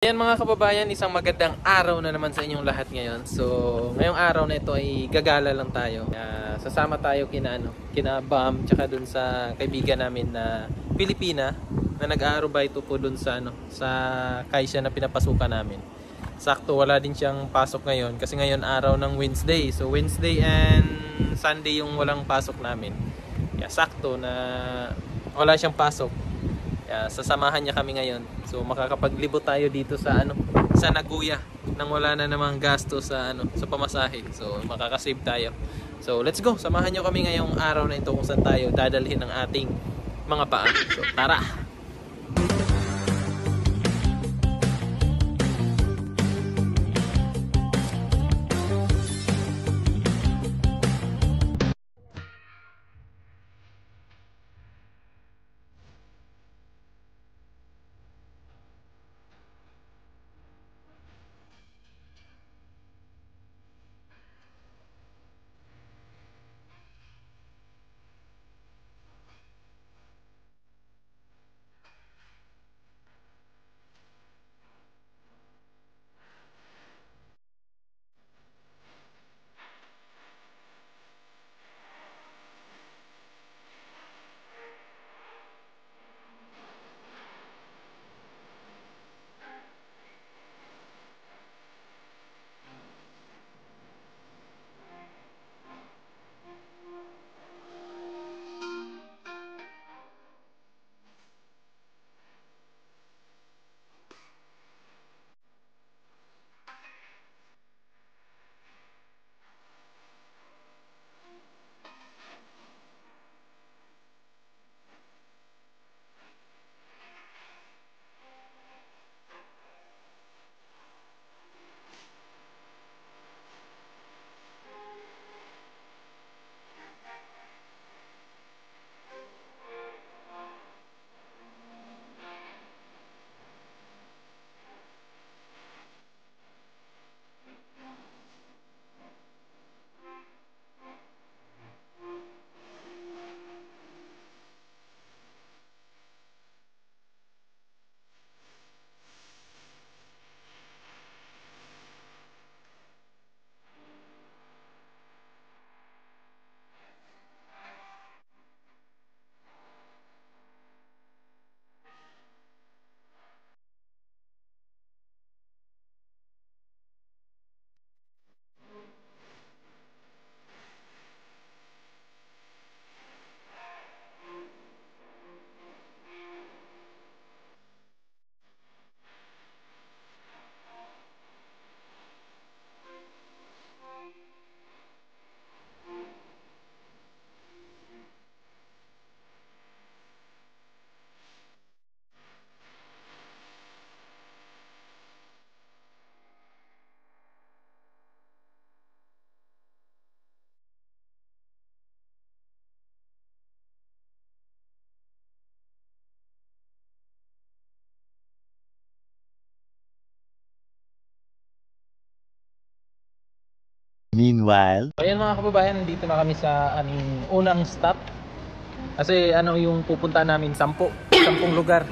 Ayan mga kababayan, isang magandang araw na naman sa inyong lahat ngayon. So, ngayong araw na ito ay gagala lang tayo. Sasama tayo kina Bam, tsaka dun sa kaibigan namin na Pilipina na nag-aarubay ito po dun sa sa kaisya na pinapasukan namin. Sakto, wala din siyang pasok ngayon kasi ngayon araw ng Wednesday. So, Wednesday and Sunday yung walang pasok namin. Sakto na wala siyang pasok. Sasamahan niya kami ngayon. So makakapaglibot tayo dito sa sa Nagoya nang wala na namang gasto sa sa pamasahe. So makakasave tayo. So let's go. Samahan niyo kami ngayong araw na ito kung saan tayo dadalhin ng ating mga paa. So tara. Meanwhile, Ayan mga kababayan, nandito na kami sa aming unang stop. Kasi yung pupunta namin 10 lugar.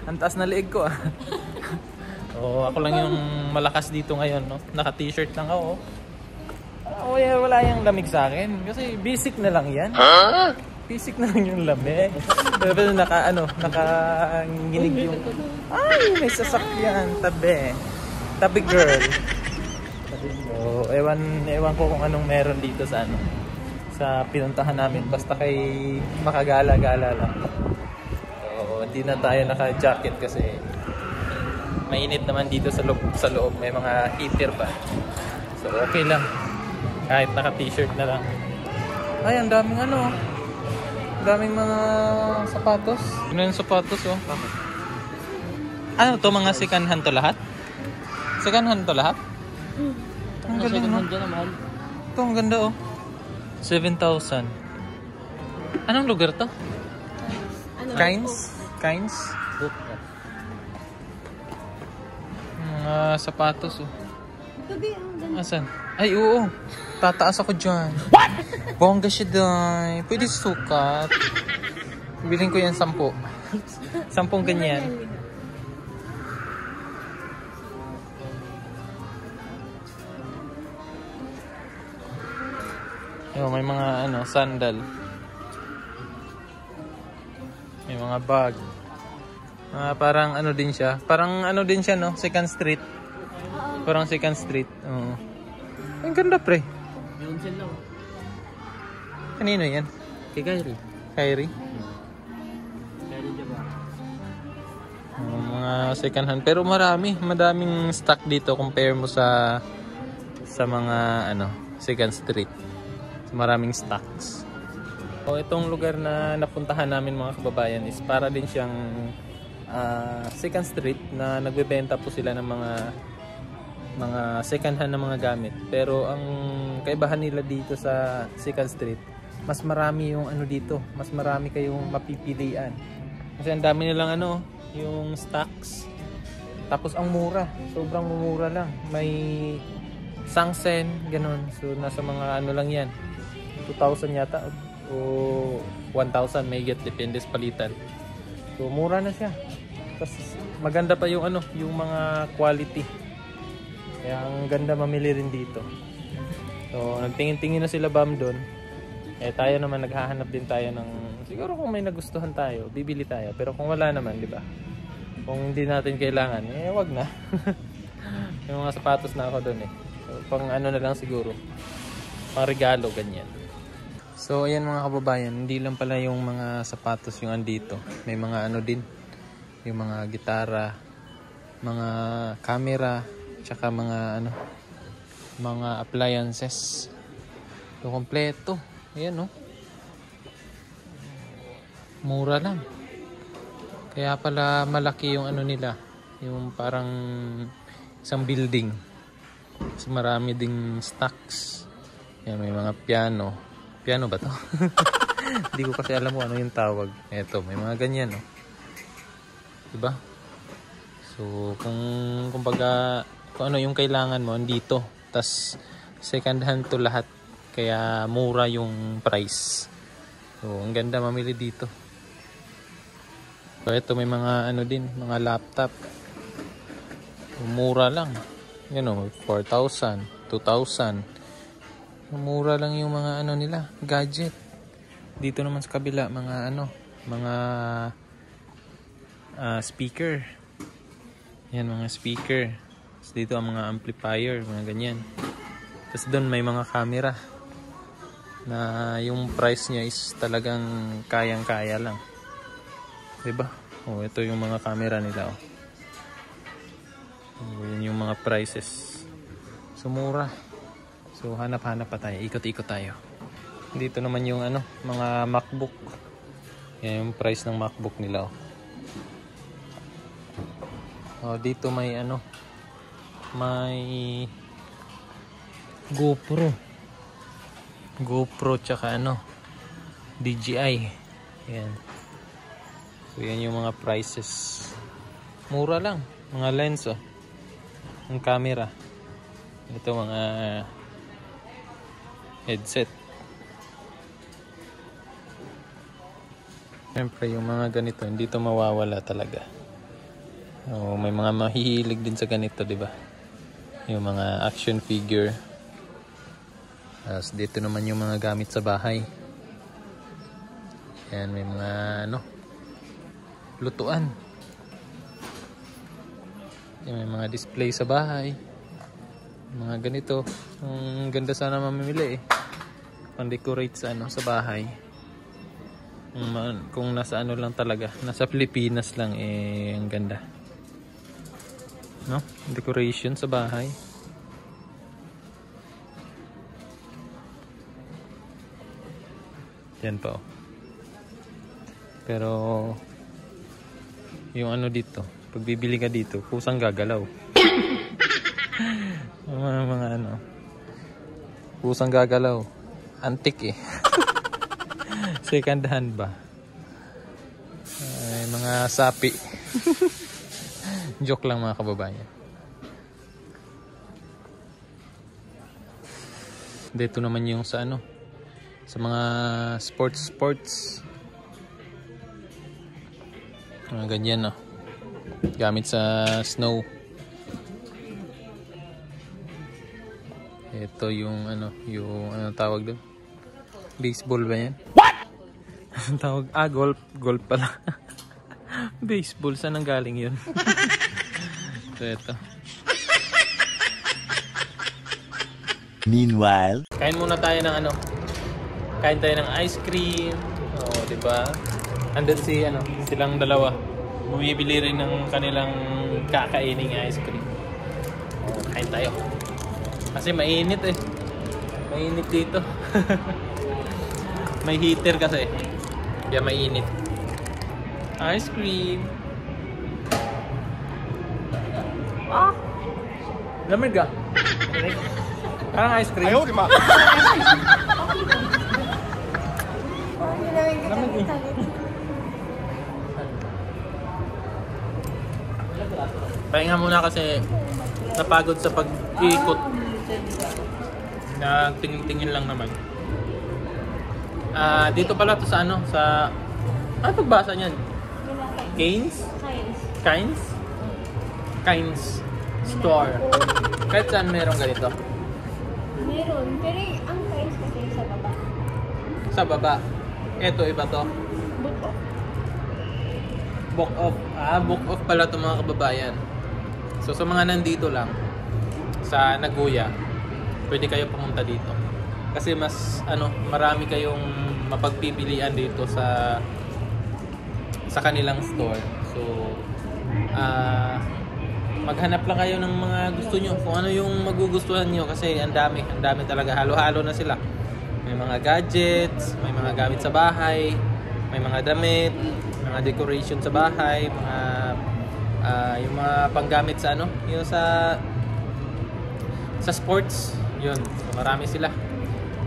Ang taas na leeg ko So, ako lang yung malakas dito ngayon, no? Naka-t-shirt lang ako. Wala yung lamig sa akin kasi basic na lang 'yan. Basic na lang yung lamig. Pero nakanginig yung may sasakyan tabi girl. So, ewan ko kung anong meron dito sa sa pinuntahan namin, basta kay makagala-gala lang. So, hindi na tayo naka-jacket kasi mainit naman dito sa loob, may mga heater pa. So, okay lang. Kahit naka-t-shirt na lang. Ay, ang daming daming mga sapatos. Ano yung sapatos, oh? Ano to, mga second hand to lahat? Second hand to lahat? Ang galing, no? Ito, ang ganda, oh. 7,000. Anong lugar to? Kines? Mga sapatos, oh. Asan? Ay, oo. Tataas ako dyan. What? Bongga siya, day. Pwede sukat. Biling ko yan 10. 10 ganyan. So, may mga ano, sandal. May mga bag. Parang ano din siya. Parang ano din siya, no? Second Street. Parang Second Street. Oo. Ang ganda, pre. Kanino yan? Kay Kyrie. Kyrie? Kyrie diba? Mga second hand. Pero madaming stock dito compare mo sa mga ano, Second Street. Maraming stocks. So, itong lugar na napuntahan namin mga kababayan is para din siyang Second Street na nagbebenta po sila ng mga second hand na mga gamit. Pero ang kaibahan nila dito sa Second Street, mas marami yung ano dito, mas marami kayong mapipilian. Kasi ang dami nilang ano, yung stocks. Tapos ang mura, sobrang mura lang. May sangsen, ganun. So nasa mga ano lang yan, 2,000 yata o 1,000 may get, depende sa palitan. So mura na siya. Tapos maganda pa yung ano, yung mga quality. Kaya ang ganda mamili rin dito. So nagtingin-tingin na sila Bam doon. Tayo naman naghahanap din tayo ng, siguro kung may nagustuhan tayo, bibili tayo. Pero kung wala naman, di ba? Kung hindi natin kailangan, wag na. Yung mga sapatos na ako doon So, pang ano na lang siguro. Pang regalo, ganyan. So ayan mga kababayan, hindi lang pala yung mga sapatos yung andito. May mga ano din, yung mga gitara, mga camera, tsaka mga ano, mga appliances. So kompleto. Ayan, no? Mura lang. Kaya pala malaki yung ano nila, yung parang isang building. Kasi marami ding stocks. Ayan, may mga piano. Piano ba to? Hindi ko kasi alam kung ano yung tawag. Eto, may mga ganyan, no? Diba? So, kung ano yung kailangan mo, andito. Tas, second hand to lahat. Kaya mura yung price. So, ang ganda mamili dito. So, ito may mga ano din, mga laptop. So, mura lang. You know, 4,000, 2,000. Mura lang yung mga ano nila, gadget. Dito naman sa kabila, mga ano, mga speaker. Yan, mga speaker. Tapos dito ang mga amplifier, mga ganyan. Tapos doon may mga camera na yung price niya is talagang kayang-kaya lang. Diba? Oh, ito yung mga camera nila. Yan yung mga prices. So, mura. So, hanap-hanap pa tayo. Ikot-ikot tayo. Dito naman yung ano, mga MacBook. Yan yung price ng MacBook nila. Oh, dito may ano, may GoPro tsaka ano, DJI. Yan. So, yan yung mga prices. Mura lang. Mga lens, oh. Ang camera. Ito mga headset. Siyempre yung mga ganito hindi to mawawala talaga. May mga mahihilig din sa ganito, di ba? Yung mga action figure. Tapos dito naman yung mga gamit sa bahay. Yan, may mga ano, lutuan. Yan, may mga display sa bahay. Mga ganito. Ang ganda sana mamimili pang-decorate sa ano, sa bahay. Kung nasa ano lang talaga, nasa Pilipinas lang ang ganda. No? Decoration sa bahay. Yan pa. Pero yung ano dito, pag bibili ka dito, kusang gagalaw. mga ano, kusang gagalaw. Antique second hand ba? Mga sapi. Joke lang mga kababayan. Dito naman yung sa ano, sa mga sports. Mga ganyan, no? Gamit sa snow. Ito yung ano tawag doon? Baseball ba yan? What? Tawag, golf. Golf pala. Baseball, saan ang galing yun? So, ito. Meanwhile, Kain muna tayo ng ano? Kain tayo ng ice cream. Oo, di ba? Andun si ano, silang dalawa. Bumibili rin ng kanilang kakaining ice cream. Oo, kain tayo. Kasi mainit eh. Mainit dito. May heater kasi. Kaya mainit. Ice cream. Ah! Lamig ka. Parang ice cream. Ayaw, di ba? Lamig eh. Pahinga muna kasi napagod sa pag-ikot. Tingin-tingin lang naman. Dito pala to sa ano, sa... Ano pagbasa niyan? Canes? Canes? Canes Store. Kahit saan meron ganito? Meron, pero ang price kasi sa baba. Sa baba. Ito, iba to. Book off. Book off. Book off pala to mga kababayan. So sa mga nandito lang sa Nagoya, pwede kayo pumunta dito. Kasi mas marami kayong mapagpipilian dito sa kanilang store. So maghanap lang kayo ng mga gusto nyo, kung ano yung magugustuhan nyo, kasi ang dami talaga, halo-halo na sila. May mga gadgets, may mga gamit sa bahay, may mga damit, mga decoration sa bahay, mga yung mga panggamit sa yung sa sports, yun. So, marami sila.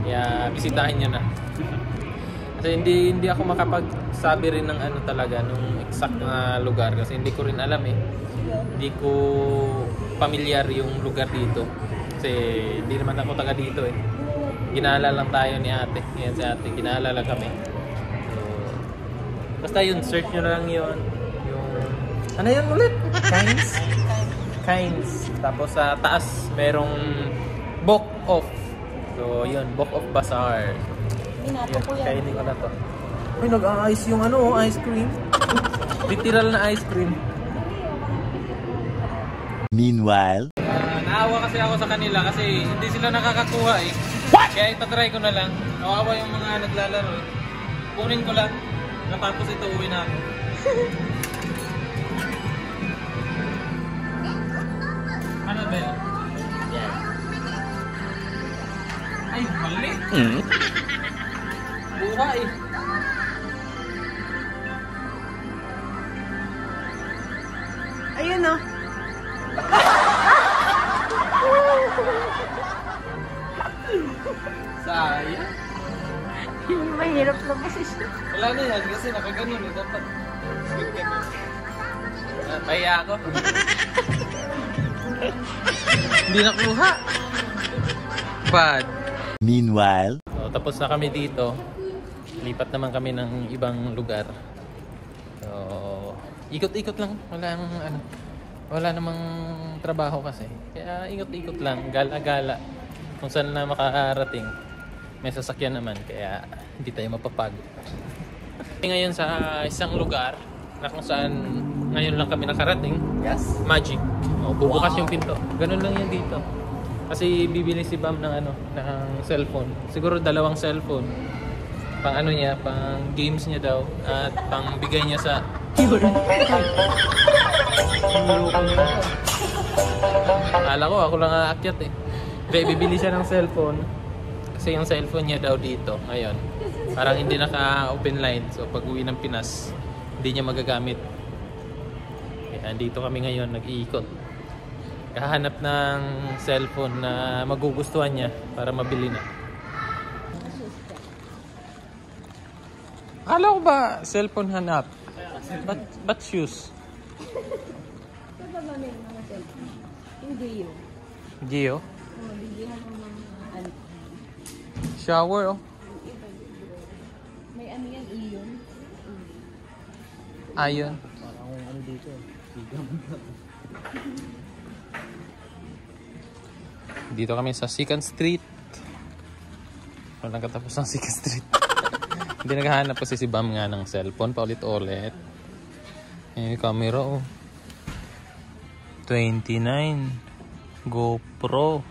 Kaya bisitahin nyo na. Kasi hindi ako makapagsabi rin ng talaga nung exact na lugar kasi hindi ko rin alam eh. Hindi ko familiar yung lugar dito. Kasi hindi naman ako taga dito eh. Ginala lang tayo ni ate. Yan si ate, ginala lang kami. So, basta yun, search nyo lang yun. Yung... Ano yun ulit? Canes? Canes. Tapos sa taas, merong Book Off. So yun, Book Off Bazaar. Yun, kainin ko na to. Uy, nag-a-ice yung ice cream. Literal na ice cream. meanwhile, Naawa kasi ako sa kanila kasi hindi sila nakakakuha eh. What? Kaya itatry ko na lang. Nawawa yung mga naglalaro eh. Kunin ko lang. Natapos ito, uwi na ako. Ano ba yun? Ay, mali. Buha eh. Ayun o. Sayang. Yung mahirap na posisyon. Wala na yan kasi nakaganon eh. Dapat. Pahiya ako. Hindi nakuha. Bad. meanwhile, So, tapos na kami dito. Lipat naman kami ng ibang lugar. So, ikot-ikot lang. Wala namang trabaho kasi. Kaya ikot-ikot lang. Gala-gala. Kung saan na makarating. May sasakyan naman. Kaya hindi tayo mapapagod. Ngayon sa isang lugar na kung saan ngayon lang kami nakarating. Yes. Magic. Bubukas yung pinto. Ganun lang yan dito. Kasi bibili si Bam ng ng cellphone. Siguro 2 cellphone. Pang niya, pang games niya daw at pang bigay niya sa Akala ko ako lang aakyat eh. Kaya bibili siya ng cellphone. Kasi yung cellphone niya daw dito ngayon. Parang hindi naka-open line. So pag uwi ng Pinas, hindi niya magagamit. Kaya andito kami ngayon, nag-iikot. Kahanap ng cellphone na magugustuhan niya para mabili na. Akala ko ba cellphone hanap? Ba't shoes? Ito ba may mga cellphone? Hindi yun. Gio? Bigyan mo ng ano. Shower oh. May ano yan, iyon. Ayun. Parang ano dito. Dito kami sa 2nd Street. Walang katapos ng Second Street. Hindi naghahanap kasi si Bam nga ng cellphone paulit-ulit. Eh, camera oh. 29 GoPro.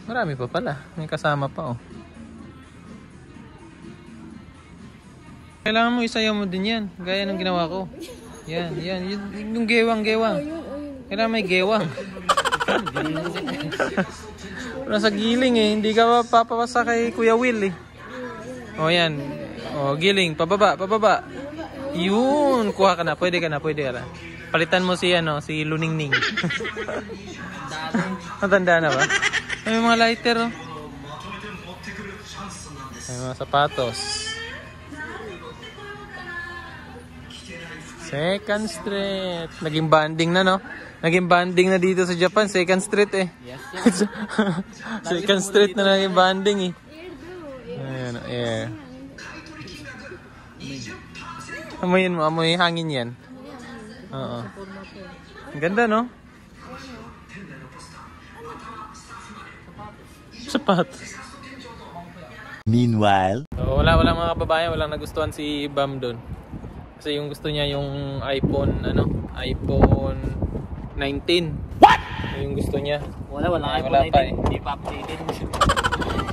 Marami pa pala. May kasama pa oh. Kailangan mo isayaw mo din yan. Gaya ng ginawa ko. Yan. Yung gewang-gewang. Kailangan may gewang. Nasa giling eh. Hindi ka papapasa kay Kuya Will eh. O yan. O giling. Pababa. Yun. Kuha ka na. Pwede ka na. Palitan mo si Luningning. Matanda na ba? May mga lighter oh. May mga sapatos. Second Street. Naging banding na no? Naging banding na dito sa Japan. Second Street eh. Yes. Second Street na naging banding eh. Ayan, air. Amoyin mo. Amoy hangin yan. Oo. Ang ganda no? Sapatos. Meanwhile, So, wala mga kababayan, walang nagustuhan si Bam doon. Kasi yung gusto niya yung iPhone 19. What? Yung gusto niya. Wala Wala pa eh. Hindi pa updated.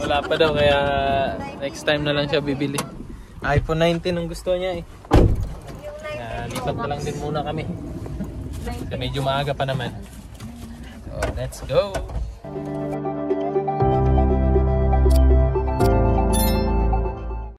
Wala pa daw kaya next time na lang siya bibili. iPhone 19 ang gusto niya eh. Lipat na lang din muna kami. Kasi medyo maaga pa naman. So, let's go.